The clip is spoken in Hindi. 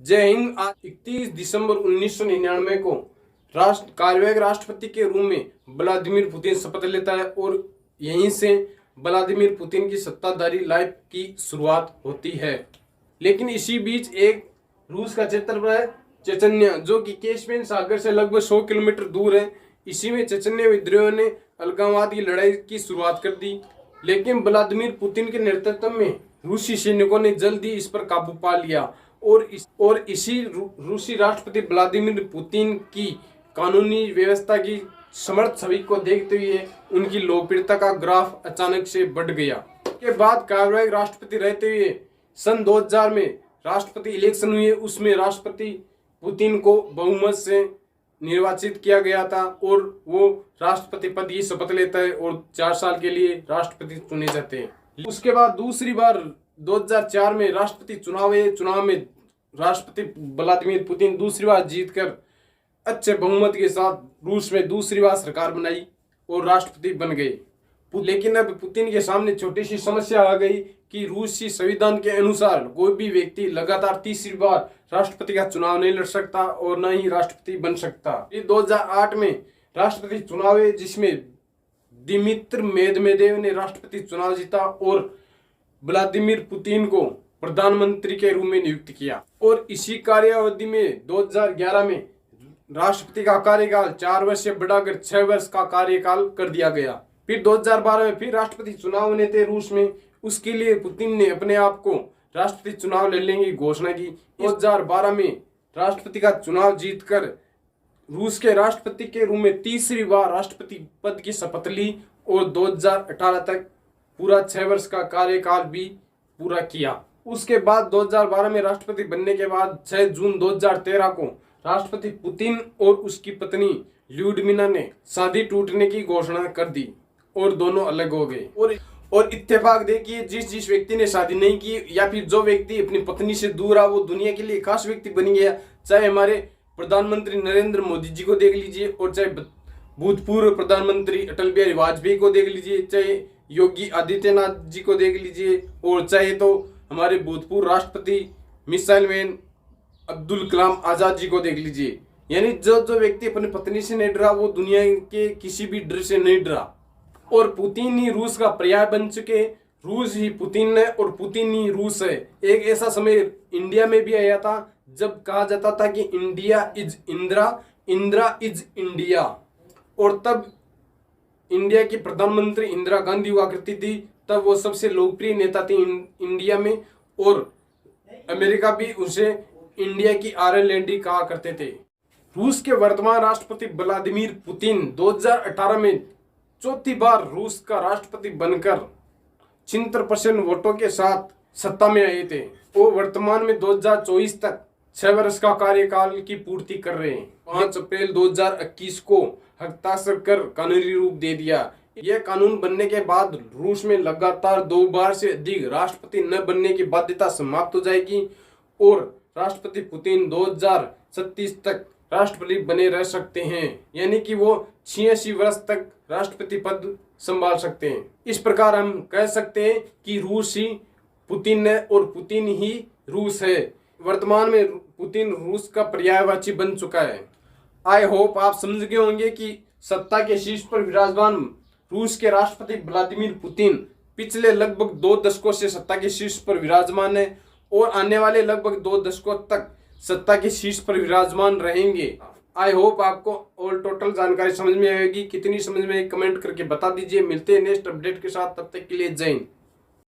जय हिंद। आज 31 दिसंबर 1999 को कार्यवाहक राष्ट्रपति के रूप में व्लादिमीर पुतिन शपथ लेता है और यहीं से व्लादिमीर पुतिन की सत्ताधारी लाइफ की शुरुआत होती है। लेकिन इसी बीच एक रूस का क्षेत्र है चेचन्या, जो कि कैस्पियन सागर से लगभग 100 किलोमीटर दूर है। इसी में चेचन्या विद्रोहियों ने अलगाववाद की लड़ाई की शुरुआत कर दी, लेकिन व्लादिमीर पुतिन के नेतृत्व में रूसी सैनिकों ने जल्दी इस पर काबू पा लिया और इसी रूसी राष्ट्रपति व्लादिमीर पुतिन की कानूनी व्यवस्था की समर्थ छवि को देखते हुए उनकी लोकप्रियता का ग्राफ अचानक से बढ़ गया। के बाद कार्यवाहक राष्ट्रपति रहते हुए सन 2000 में राष्ट्रपति इलेक्शन हुए, उसमें राष्ट्रपति पुतिन को बहुमत से निर्वाचित किया गया था और वो राष्ट्रपति पद की शपथ लेता है और 4 साल के लिए राष्ट्रपति चुने जाते हैं। उसके बाद दूसरी बार 2004 में राष्ट्रपति चुनाव में राष्ट्रपति व्लादिमीर पुतिन दूसरी बार जीतकर अच्छे बहुमत के साथ रूस में दूसरी बार सरकार बनाई और राष्ट्रपति बन गए। लेकिन अब पुतिन के सामने छोटी सी समस्या आ गई कि रूसी संविधान के अनुसार कोई भी व्यक्ति लगातार तीसरी बार राष्ट्रपति का चुनाव नहीं लड़ सकता और न ही राष्ट्रपति बन सकता। 2008 में राष्ट्रपति चुनाव है जिसमें दिमित्र मेदवेदेव ने राष्ट्रपति चुनाव जीता और व्लादिमीर पुतिन को प्रधानमंत्री के रूप में नियुक्त किया और इसी कार्यावधि में 2011 में राष्ट्रपति का कार्यकाल 4 वर्ष से बढ़ाकर 6 वर्ष का कार्यकाल कर दिया गया। फिर 2012 में फिर राष्ट्रपति चुनाव होने थे रूस में, उसके लिए पुतिन ने अपने आप को राष्ट्रपति चुनाव लड़ने की घोषणा की। 2012 में राष्ट्रपति का चुनाव जीतकर रूस के राष्ट्रपति के रूप में तीसरी बार राष्ट्रपति पद की शपथ ली और 2018 तक पूरा 6 वर्ष का कार्यकाल भी पूरा किया। उसके बाद 2012 में राष्ट्रपति बनने के बाद 6 जून 2013 को राष्ट्रपति पुतिन और उसकी पत्नी ल्यूडमिला ने शादी टूटने की घोषणा कर दी और दोनों अलग हो गए। और इत्तेफाक देखिए, जिस व्यक्ति ने शादी नहीं की या फिर जो व्यक्ति अपनी पत्नी से दूर रहा वो दुनिया के लिए खास व्यक्ति बन गया। चाहे हमारे प्रधानमंत्री नरेंद्र मोदी जी को देख लीजिए और चाहे भूतपूर्व प्रधानमंत्री अटल बिहारी वाजपेयी को देख लीजिए, चाहे योगी आदित्यनाथ जी को देख लीजिए और चाहे तो हमारे भूतपूर्व राष्ट्रपति मिसाइल मैन अब्दुल कलाम आजाद जी को देख लीजिए। यानी जो व्यक्ति अपनी पत्नी से नहीं डरा वो दुनिया के किसी भी डर से नहीं डरा। और पुतिन ही रूस का पर्याय बन चुके। रूस ही पुतिन है और पुतिन ही रूस है। एक ऐसा समय इंडिया में भी आया था जब कहा जाता था कि India is Indira, Indira is India. और तब इंडिया की प्रधानमंत्री इंदिरा गांधी हुआ करती थी, तब वो सबसे लोकप्रिय नेता थी इंडिया में और अमेरिका भी उसे इंडिया की आयरलैंड कहा करते थे। रूस के वर्तमान राष्ट्रपति व्लादिमीर पुतिन 2018 में चौथी बार रूस का राष्ट्रपति बनकर 76% वोटों के साथ सत्ता में आए थे। वो वर्तमान में 2024 तक 6 वर्ष का कार्यकाल की पूर्ति कर रहे हैं। 5 अप्रैल 2021 को हस्ताक्षर कर कानूनी रूप दे दिया। यह कानून बनने के बाद रूस में लगातार 2 बार से अधिक राष्ट्रपति न बनने की बाध्यता समाप्त हो जाएगी और राष्ट्रपति पुतिन 2036 तक राष्ट्रपति बने रह सकते हैं। यानी कि वो 86 वर्ष तक राष्ट्रपति पद संभाल सकते हैं। इस प्रकार हम कह सकते हैं कि रूस ही पुतिन है और पुतिन ही रूस है। वर्तमान में पुतिन रूस का पर्यायवाची बन चुका है। आई होप आप समझ गए होंगे कि सत्ता के शीर्ष पर विराजमान रूस के राष्ट्रपति व्लादिमीर पुतिन पिछले लगभग 2 दशकों से सत्ता के शीर्ष पर विराजमान है और आने वाले लगभग 2 दशकों तक सत्ता के शीर्ष पर विराजमान रहेंगे। आई होप आपको ऑल टोटल जानकारी समझ में आएगी। कितनी समझ में कमेंट करके बता दीजिए। मिलते हैं नेक्स्ट अपडेट के साथ, तब तक के लिए जय हिंद।